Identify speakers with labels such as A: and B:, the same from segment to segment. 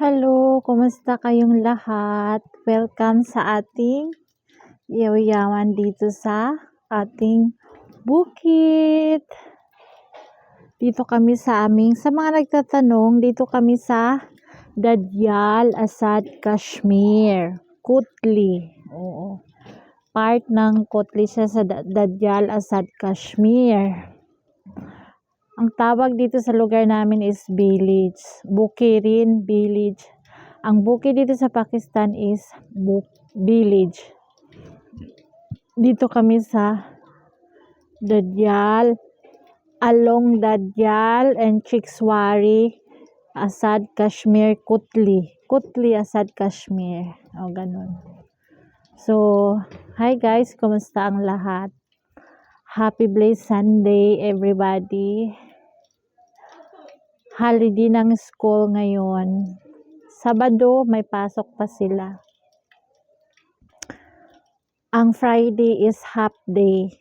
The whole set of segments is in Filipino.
A: Hello, kumusta kayong lahat? Welcome sa ating yaw-yawan dito sa ating bukid. Dito kami sa mga nagtatanong, dito kami sa Dadyal Asad Kashmir, Kutli. Oo. Part ng Kutli siya sa Dadyal Asad Kashmir. Ang tawag dito sa lugar namin is village, Bukirin village. Ang bukid dito sa Pakistan is village. Dito kami sa Dadyal, along Dadyal and Chikswari, Asad Kashmir, Kutli Asad Kashmir. O ganun. So, hi guys, kumusta ang lahat? Happy blessed Sunday everybody. Holiday ng school ngayon. Sabado, may pasok pa sila. Ang Friday is half day.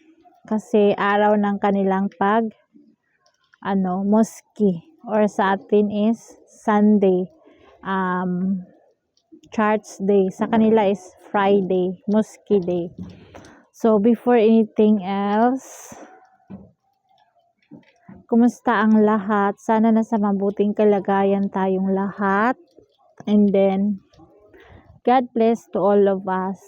A: Kasi araw ng kanilang mosque. Or sa atin is Sunday. Church day. Sa kanila is Friday. Mosque day. So, before anything else, kumusta ang lahat? Sana nasa mabuting kalagayan tayong lahat. And then, God bless to all of us.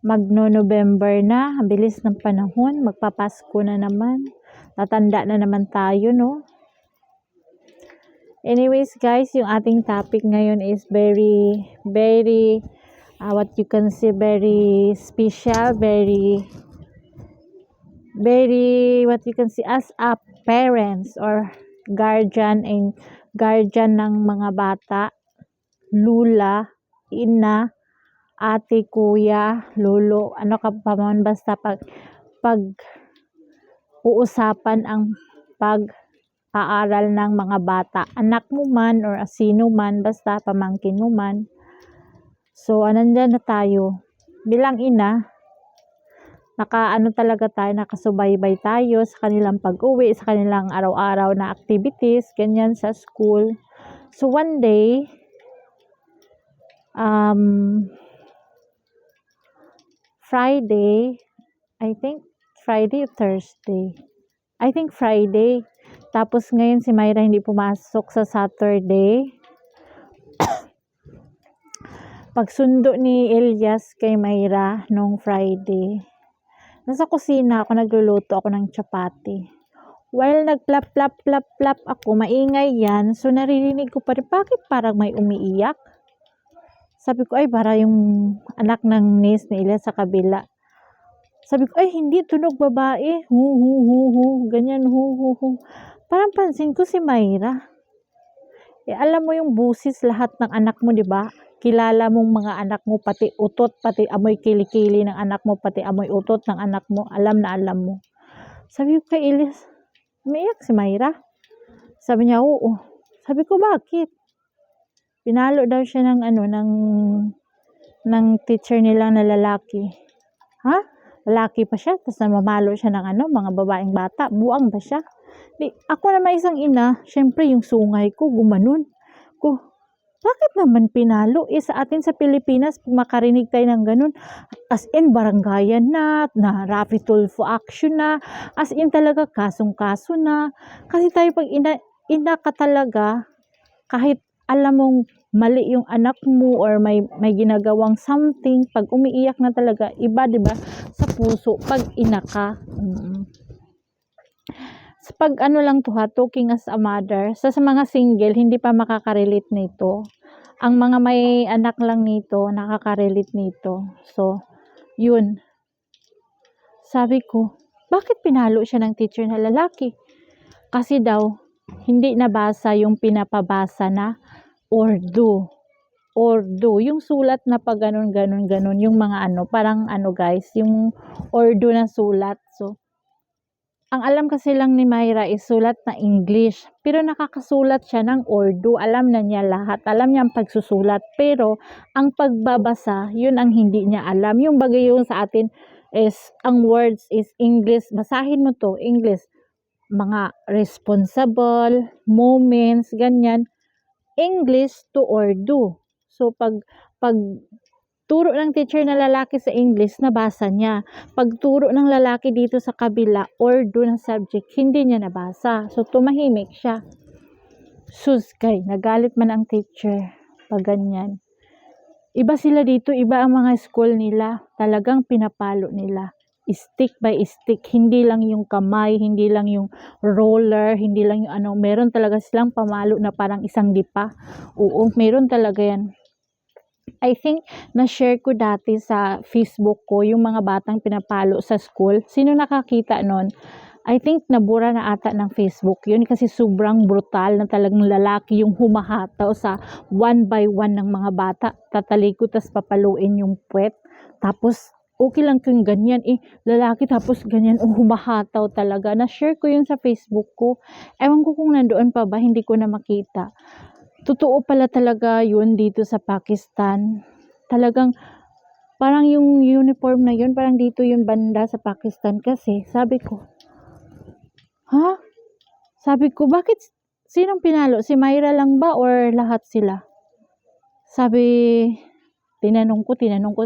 A: Magno-November na. Ang bilis ng panahon. Magpapasko na naman. Tatanda na naman tayo, no? Anyways, guys, yung ating topic ngayon is very, what you can say, very special, very, what you can see as a parents or guardian ng mga bata, lula, ina, ate, kuya, lolo, ano ka pa man, basta pag uusapan ang pag-aaral ng mga bata, anak mo man or sino man, basta pamangkin mo man. So, nandyan na tayo bilang ina. Nakasubaybay tayo sa kanilang pag-uwi, sa kanilang araw-araw na activities, ganyan sa school. So, one day, Friday, I think Friday or Thursday. I think Friday. Tapos ngayon si Myra hindi pumasok sa Saturday. Pagsundo ni Elias kay Myra nung Friday, nasa kusina ako, nagluluto ako ng chapati. While nagplap ako, maingay yan. So naririnig ko pa rin, bakit parang may umiiyak? Sabi ko, ay para yung anak ng niece ni Elias sa kabila. Sabi ko, ay hindi, tunog babae. Hu hu hu hu, ganyan, hu hu hu. Parang pansin ko si Myra. Alam mo yung busis lahat ng anak mo, di ba? Kilala mong mga anak mo, pati utot, pati amoy kilikili ng anak mo, pati amoy utot ng anak mo, alam na alam mo. Sabi ko kay Elias, umiiyak si Myra? Sabi niya, oo. Sabi ko, bakit? Pinalo daw siya ng teacher nila na lalaki. Ha? Lalaki pa siya, tapos namamalo siya ng mga babaeng bata. Buang ba siya? Ako naman isang ina, syempre yung sungay ko, gumanon. Bakit naman pinalo? Sa atin sa Pilipinas, makarinig tayo ng ganun, as in barangayan na Rafi Tulfo action na, as in talaga kasong-kaso na. Kasi tayo pag ina ka talaga, kahit alam mong mali yung anak mo or may ginagawang something, pag umiiyak na talaga, iba, di ba? Sa puso, pag ina ka. Sa pag lang to ha, talking as a mother, sa mga single, hindi pa makakarelate nito. Ang mga may anak lang nito, nakaka-relate nito. So, yun. Sabi ko, bakit pinalo siya ng teacher na lalaki? Kasi daw, hindi nabasa yung pinapabasa na Urdu. Yung sulat na pag ganun, yung mga parang guys, yung Urdu na sulat. So, ang alam kasi lang ni Myra is sulat na English. Pero nakakasulat siya ng Urdu. Alam na niya lahat. Alam niya ang pagsusulat. Pero ang pagbabasa, yun ang hindi niya alam. Yung bagay yung sa atin is, ang words is English. Basahin mo to, English. mga responsible, moments, ganyan. English to Urdu. So, pag turo ng teacher na lalaki sa English, nabasa niya. Pag turo ng lalaki dito sa kabila, Urdu na subject, hindi niya nabasa. So, tumahimik siya. Sus, kay, nagalit man ang teacher. Pag ganyan. Iba sila dito, iba ang mga school nila. Talagang pinapalo nila. Stick by stick, hindi lang yung kamay, hindi lang yung roller, hindi lang yung ano, meron talaga silang pamalo na parang isang dipa. Oo, meron talaga yan. I think, na-share ko dati sa Facebook ko, yung mga batang pinapalo sa school. Sino nakakita nun? I think, nabura na ata ng Facebook yun kasi sobrang brutal na talagang lalaki yung humahataw sa one by one ng mga bata. Tatalikod, tas papaluin yung puwet. Tapos, okay lang kung ganyan lalaki tapos ganyan humahataw talaga. Na-share ko yun sa Facebook ko. Ewan ko kung nandoon pa ba, hindi ko na makita. Totoo pala talaga yun dito sa Pakistan. Talagang parang yung uniform na yun, parang dito yung banda sa Pakistan kasi sabi ko, Sabi ko, bakit sinong pinalo? Si Myra lang ba or lahat sila? Sabi, tinanong ko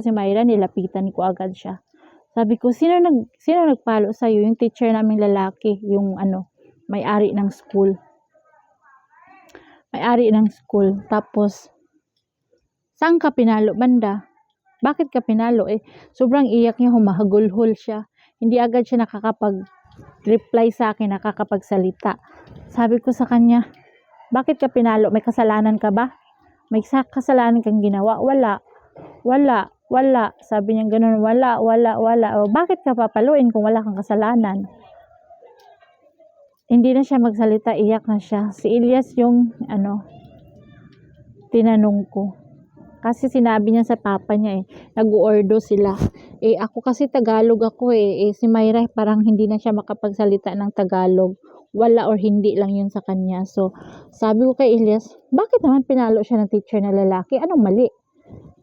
A: si Myra, nilapitan ko agad siya. Sabi ko, sino nagpalo sa iyo? Yung teacher naming lalaki, yung may-ari ng school. May-ari ng school. Tapos, saan ka pinalo banda? Bakit ka pinalo? Sobrang iyak niya, humahagulhol siya. Hindi agad siya nakakapag-reply sa akin, nakakapagsalita. Sabi ko sa kanya, bakit ka pinalo? May kasalanan ka ba? May kasalanan kang ginawa? Wala. Sabi niya ganun, wala. O, bakit ka papaluin kung wala kang kasalanan? Hindi na siya magsalita, iyak na siya. Si Ilyas yung, tinanong ko. Kasi sinabi niya sa papa niya nag-ordo sila. Ako kasi Tagalog ako si Myra parang hindi na siya makapagsalita ng Tagalog. Wala or hindi lang yun sa kanya. So, sabi ko kay Ilyas, bakit naman pinalo siya ng teacher na lalaki? Anong mali?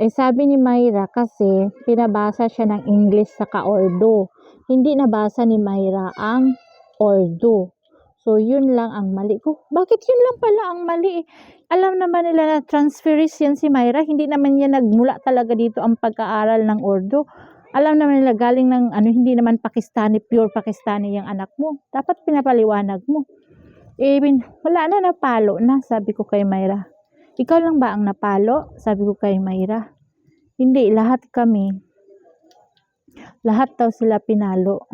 A: Sabi ni Myra kasi pinabasa siya ng English sa ka-ordo. Hindi nabasa ni Myra ang ordo. So, yun lang ang mali ko. Bakit yun lang pala ang mali? Alam naman nila na transferees yan si Myra. Hindi naman yan nagmula talaga dito ang pagkaaral ng ordo. Alam naman nila galing ng hindi naman Pakistani, pure Pakistani yung anak mo. Dapat pinapaliwanag mo. Wala na, napalo na, sabi ko kay Myra. Ikaw lang ba ang napalo? Sabi ko kay Myra. Hindi, lahat kami. Lahat daw sila pinalo.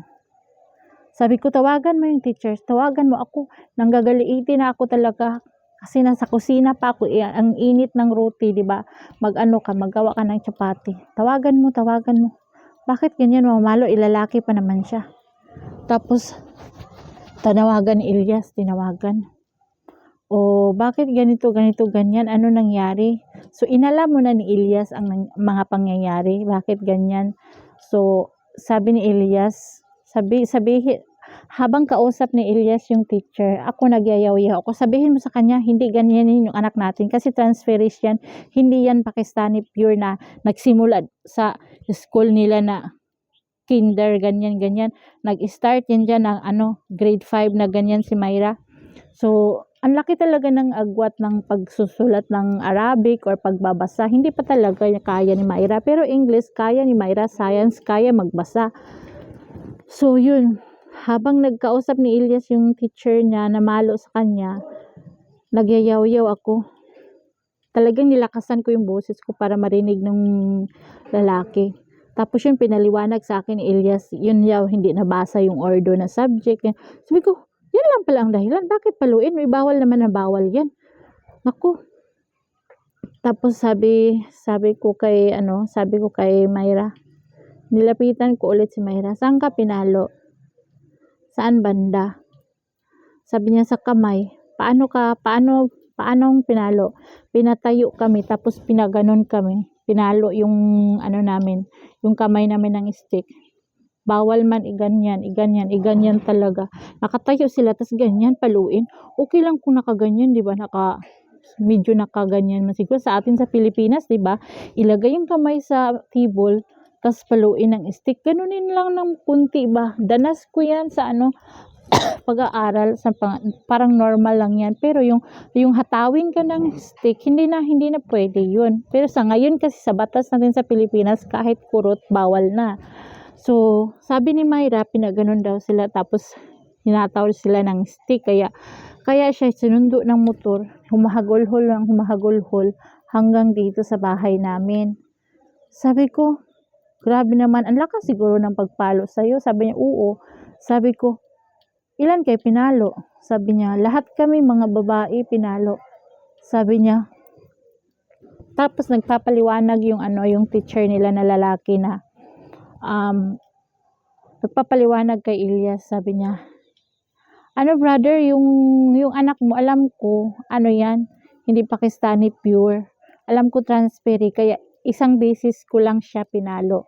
A: Sabi ko, tawagan mo yung teachers. Tawagan mo ako. Nanggagaliitin na ako talaga. Kasi nasa kusina pa ako. Ang init ng roti, di ba? Maggawa ka ng chapati. Tawagan mo. Bakit ganyan mamalo? Ilalaki pa naman siya. Tapos, tinawagan ni Ilyas. Bakit ganito, ganyan? Ano nangyari? So, inalam mo na ni Ilyas ang mga pangyayari. Bakit ganyan? So, sabi ni Ilyas, habang kausap ni Ilyas yung teacher, ako nagyayaw-yaw ako. Sabihin mo sa kanya, hindi ganyan yung anak natin. Kasi transferees yan. Hindi yan Pakistani pure na nagsimula sa school nila na kinder, ganyan. Nag-start yan dyan ng grade 5 na ganyan si Myra. So, ang laki talaga ng agwat ng pagsusulat ng Arabic or pagbabasa. Hindi pa talaga kaya ni Myra. Pero English, kaya ni Myra. Science, kaya magbasa. So, yun. Habang nagkausap ni Ilyas yung teacher niya na malo sa kanya, nagyayaw-yaw ako. Talagang nilakasan ko yung boses ko para marinig ng lalaki. Tapos yun, pinaliwanag sa akin ni Ilyas, yun yaw, hindi nabasa yung ordo na subject. Sabi ko, yan lang pala ang dahilan. Bakit paluin? May bawal naman na bawal yan. Naku. Tapos sabi ko kay Myra, nilapitan ko ulit si Myra, saan ka pinalo? Saan banda? Sabi niya sa kamay. Paanong pinalo? Pinatayo kami, tapos pinaganon kami. Pinalo yung namin, yung kamay namin ng stick. Bawal man iganyan talaga. Nakatayo sila, tas ganyan, paluin. Okay lang kung nakaganyan, di ba? Medyo nakaganyan man siguro. Sa atin sa Pilipinas, di ba? Ilagay yung kamay sa table, tas paluin ng stick. Ganunin lang ng kunti ba? Danas ko yan sa pag-aaral parang normal lang yan. Pero yung hatawin ka ng stick, hindi na pwede yun. Pero sa ngayon kasi sa batas natin sa Pilipinas, kahit kurot, bawal na. So, sabi ni Myra, pinaganon daw sila, tapos hinataw sila ng stick. Kaya siya sinundo ng motor, humahagulhol hanggang dito sa bahay namin. Sabi ko, grabe naman, ang lakas siguro ng pagpalo sa'yo. Sabi niya, oo. Sabi ko, ilan kayo pinalo? Sabi niya, lahat kami mga babae pinalo. Sabi niya, tapos nagpapaliwanag yung teacher nila na lalaki na, nagpapaliwanag kay Ilyas. Sabi niya, ano brother, yung anak mo, alam ko, ano yan, hindi Pakistani pure. Alam ko transferi, kaya isang beses ko lang siya pinalo.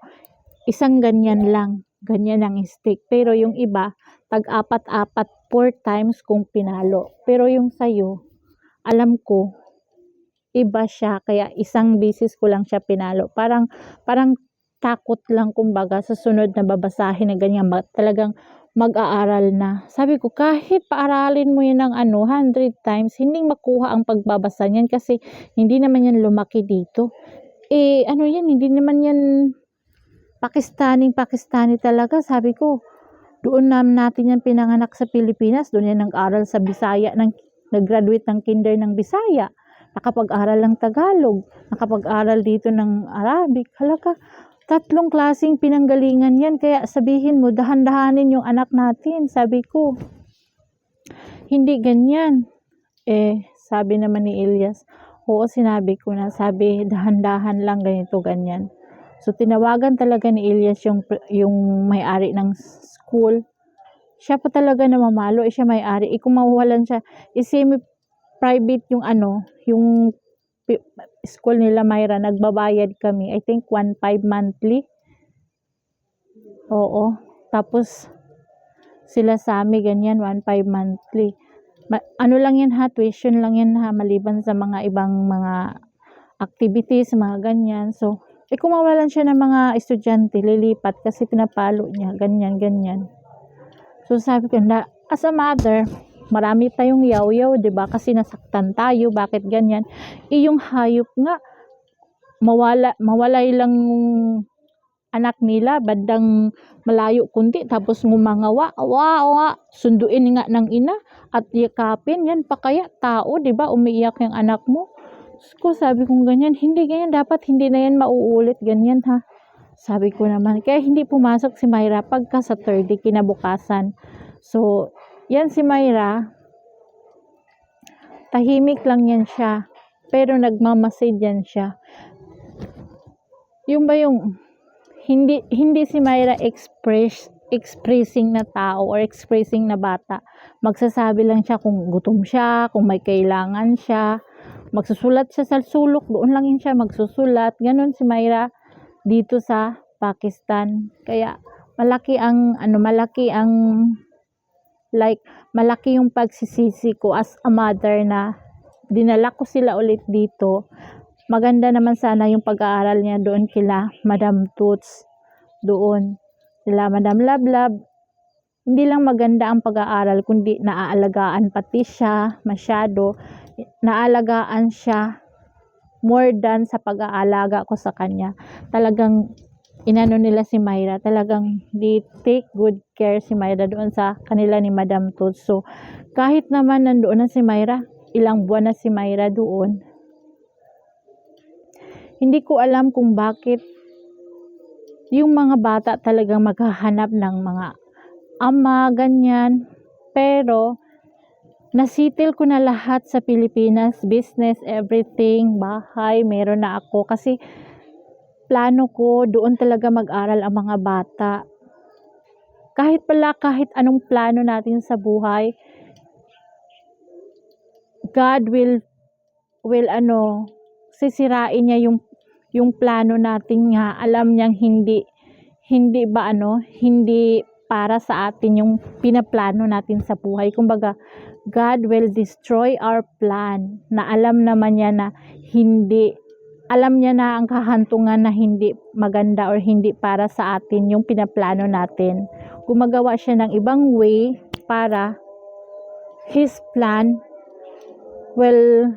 A: Isang ganyan lang. Ganyan ang stick. Pero yung iba, tag-apat-apat, 4 times kung pinalo. Pero yung sayo, alam ko, iba siya. Kaya isang beses ko lang siya pinalo. Parang takot lang kumbaga sa sunod na babasahin na ganyan. Talagang mag-aaral na. Sabi ko, kahit paaralin mo yan ng 100 times, hindi makuha ang pagbabasa niyan kasi hindi naman yan lumaki dito. Yan, hindi naman yan Pakistani talaga. Sabi ko, doon natin yan pinanganak sa Pilipinas, doon yan nag-aral sa Bisaya, nag-graduate ng kinder ng Bisaya, nakapag-aral ng Tagalog, nakapag-aral dito ng Arabic. Halaka, 3 klaseng pinanggalingan yan, kaya sabihin mo, dahan-dahanin yung anak natin. Sabi ko, hindi ganyan. Sabi naman ni Ilyas, oo, sinabi ko na, sabi, dahan-dahan lang, ganito, ganyan. So, tinawagan talaga ni Ilyas yung may-ari ng school. Siya pa talaga na mamalo. Siya may-ari. Kung mawawalan siya, semi-private yung school nila Myra, nagbabayad kami. I think 1.5 monthly. Oo. Tapos, sila sa amin, ganyan, 1.5 monthly. Lang yan ha, tuition lang yan ha, maliban sa mga ibang mga activities, mga ganyan. So, kung mawalan siya ng mga estudyante, lilipat kasi pinapalo niya, ganyan. So, sabi ko, as a mother, marami tayong yaw-yaw, diba? Kasi nasaktan tayo, bakit ganyan? Yung hayop nga, mawalay lang anak nila, bandang malayo kunti, tapos ngumangawa, sunduin nga ng ina, at yakapin, yan pa kaya tao, diba? Umiiyak yung anak mo. Sabi kong ganyan, hindi ganyan, dapat hindi na yan mauulit, ganyan ha. Sabi ko naman, kaya hindi pumasok si Myra pagka sa 3rd day kinabukasan. So, yan si Myra, tahimik lang yan siya, pero nagmamasid yan siya. Yung hindi si Myra expressing na tao or expressing na bata. Magsasabi lang siya kung gutom siya, kung may kailangan siya. Magsusulat siya sa sulok, doon lang yun siya magsusulat. Ganon si Myra dito sa Pakistan. Kaya malaki yung pagsisisi ko as a mother na dinala ko sila ulit dito. Maganda naman sana yung pag-aaral niya doon kila Madam Toots. Doon sila Madam Lablab. Hindi lang maganda ang pag-aaral, kundi naaalagaan pati siya masyado. Naalagaan siya more than sa pag-aalaga ko sa kanya. Talagang inano nila si Myra, talagang they take good care si Myra doon sa kanila ni Madam Toots. So, kahit naman nandoon na si Myra, ilang buwan na si Myra doon, hindi ko alam kung bakit yung mga bata talagang maghahanap ng mga ama, ganyan. Pero, nasitil ko na lahat sa Pilipinas, business, everything, bahay, meron na ako. Kasi, plano ko, doon talaga mag-aral ang mga bata. Kahit anong plano natin sa buhay, God will sisirain niya yung plano natin nga. Alam niyang hindi para sa atin yung pinaplano natin sa buhay. Kumbaga, God will destroy our plan na alam naman niya na alam niya na ang kahantungan na hindi maganda or hindi para sa atin yung pinaplano natin. Gumagawa siya ng ibang way para His plan will,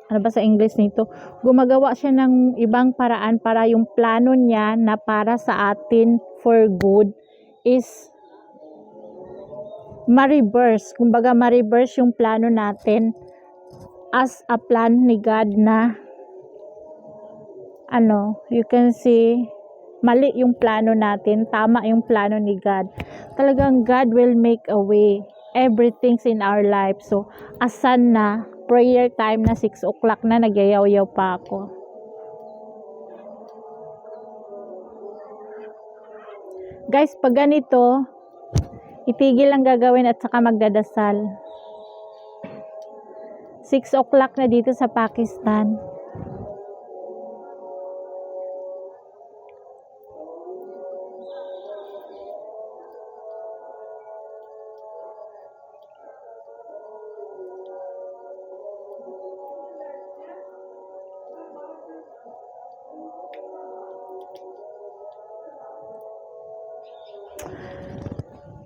A: ano ba sa English nito? Gumagawa siya ng ibang paraan para yung plano niya na para sa atin for good is ma-reverse. Kumbaga ma-reverse yung plano natin as a plan ni God na you can see, mali yung plano natin, tama yung plano ni God. Talagang God will make a way everything's in our life. So, asan na, prayer time na 6 o'clock na, nagyayaw-yaw pa ako. Guys, pag ganito, itigil ang gagawin at saka magdadasal. 6 o'clock na dito sa Pakistan.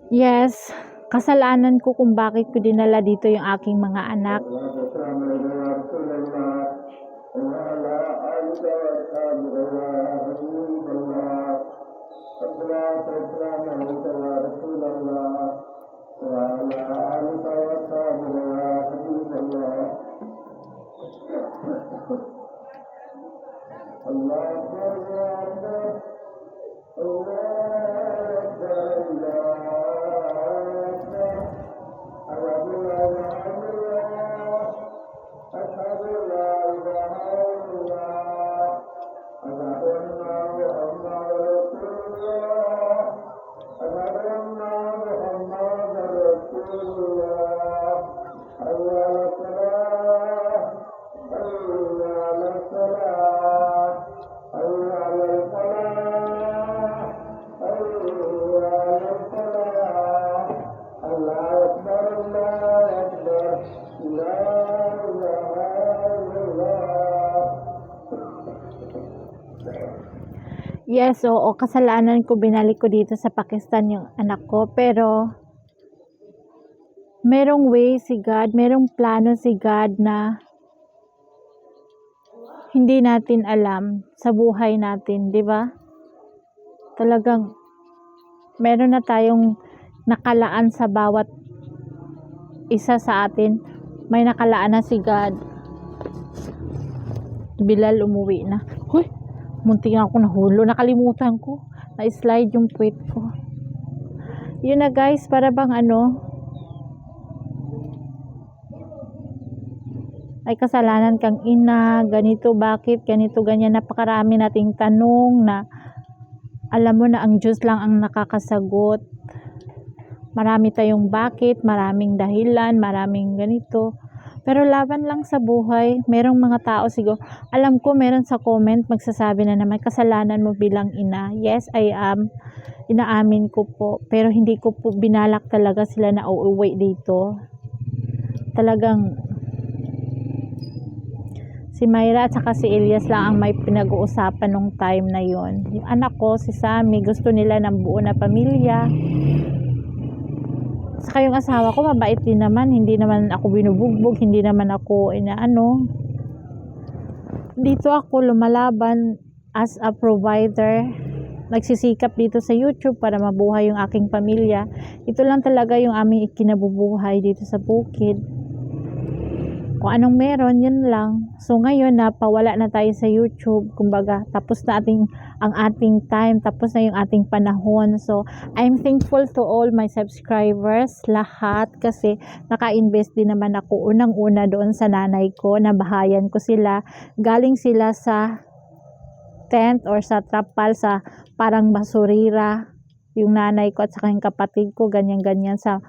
A: Yes, kasalanan ko kung bakit ko dinala dito yung aking mga anak. Yes, oo, kasalanan ko, binalik ko dito sa Pakistan yung anak ko, pero merong way si God, merong plano si God na hindi natin alam sa buhay natin, di ba? Talagang meron na tayong nakalaan sa bawat isa sa atin. May nakalaan na si God. Bilal umuwi na. Huy! Muntik na ako nahulo. Nakalimutan ko. Na-slide yung puwet ko. Yun na guys. Para bang ay kasalanan kang ina. Ganito, bakit? Ganito, ganyan. Napakarami nating tanong na alam mo na ang Diyos lang ang nakakasagot. Marami tayong bakit. Maraming dahilan. Maraming ganito. Pero laban lang sa buhay. Merong mga tao siguro. Alam ko meron sa comment magsasabi na naman kasalanan mo bilang ina. Yes, I am. Inaamin ko po. Pero hindi ko po binalak talaga sila na uuwi dito. Talagang si Myra at saka si Elias lang ang may pinag-uusapan nung time na yon. Yung anak ko, si Sammy, gusto nila ng buo na pamilya. Saka yung asawa ko, mabait din naman. Hindi naman ako binubugbog. Hindi naman ako Dito ako lumalaban as a provider. Nagsisikap dito sa YouTube para mabuhay yung aking pamilya. Ito lang talaga yung aming ikinabubuhay dito sa bukid. Kung anong meron, yun lang. So ngayon, napawala na tayo sa YouTube. Kumbaga, tapos na ang ating time. Tapos na yung ating panahon. So, I'm thankful to all my subscribers. Lahat. Kasi, naka-invest din naman ako unang-una doon sa nanay ko. Nabahayan ko sila. Galing sila sa tent or sa trapal, sa parang basurira. Yung nanay ko at saka yung kapatid ko. Ganyan-ganyan sa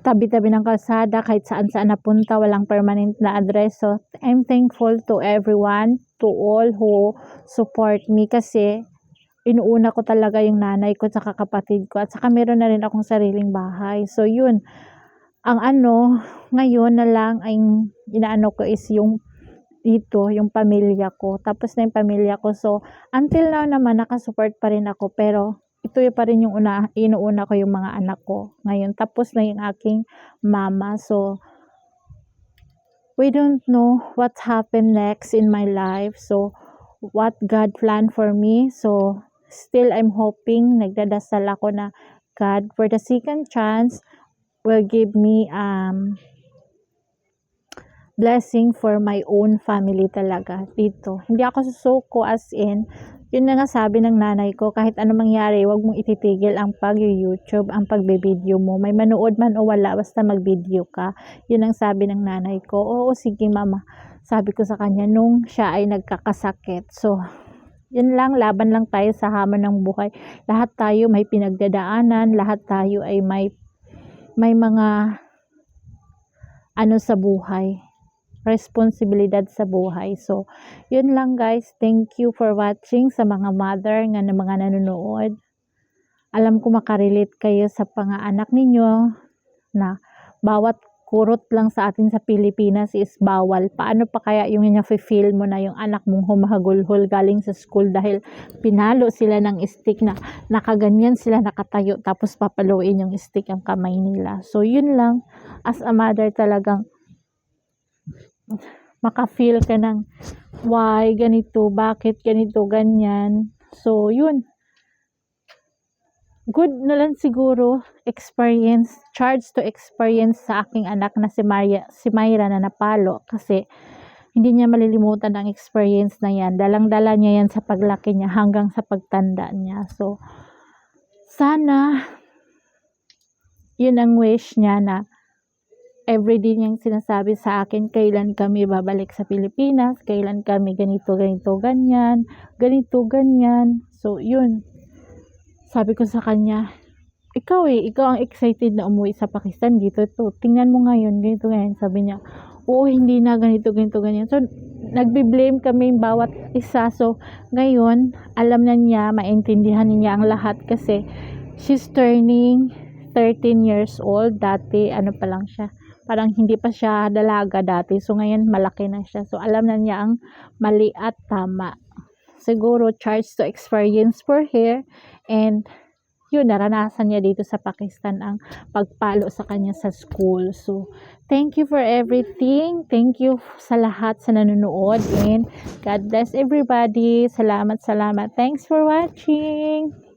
A: tabi-tabi ng kalsada, kahit saan-saan napunta, walang permanent na address. So, I'm thankful to everyone, to all who support me kasi inuuna ko talaga yung nanay ko at kapatid ko at saka meron na rin akong sariling bahay. So, yun. Ang ngayon na lang ay inaano ko is yung dito, yung pamilya ko. Tapos na yung pamilya ko. So, until now naman, nakasupport pa rin ako pero ito pa rin yung inuuna ko yung mga anak ko. Ngayon, tapos na yung aking mama. So, we don't know what happened next in my life. So, what God planned for me. So, still I'm hoping, nagdadasal ako na God, for the second chance, will give me blessing for my own family talaga dito. Hindi ako susuko, as in, yun na nga sabi ng nanay ko, kahit ano mangyari, wag mong ititigil ang pag-YouTube, ang pagbe-video mo. May manood man o wala, basta mag-video ka. Yun ang sabi ng nanay ko. Oo, sige mama. Sabi ko sa kanya nung siya ay nagkakasakit. So, yun lang, laban lang tayo sa hamon ng buhay. Lahat tayo may pinagdadaanan, lahat tayo ay may mga ano sa buhay, responsibilidad sa buhay. So, yun lang guys. Thank you for watching sa mga mother nga na mga nanonood. Alam ko makarelate kayo sa pang-anak ninyo na bawat kurot lang sa atin sa Pilipinas is bawal. Paano pa kaya yung feel mo na yung anak mong humahagulhol galing sa school dahil pinalo sila ng stick na nakaganyan sila nakatayo tapos papaluin yung stick ang kamay nila. So, yun lang. As a mother talagang maka-feel ka ng why ganito, bakit ganito, ganyan. So, yun. Good na lang siguro experience, charge to experience sa aking anak na si Myra na napalo kasi hindi niya malilimutan ang experience na yan. Dalang-dala niya yan sa paglaki niya hanggang sa pagtanda niya. So, sana yun ang wish niya na everyday niyang sinasabi sa akin, kailan kami babalik sa Pilipinas, kailan kami ganito, ganyan, ganito, ganyan. So, yun. Sabi ko sa kanya, ikaw ang excited na umuwi sa Pakistan dito to. Tingnan mo ngayon, ganito, ganyan. Sabi niya, oo, hindi na ganito, ganyan. So, nagbi-blame kami bawat isa. So, ngayon, alam na niya, maintindihan niya ang lahat kasi she's turning 13 years old. Dati, ano pa lang siya, parang hindi pa siya dalaga dati. So, ngayon, malaki na siya. So, alam na niya ang mali at tama. Siguro, charge to experience for her. And, yun, naranasan niya dito sa Pakistan ang pagpalo sa kanya sa school. So, thank you for everything. Thank you sa lahat sa nanonood. And, God bless everybody. Salamat. Thanks for watching.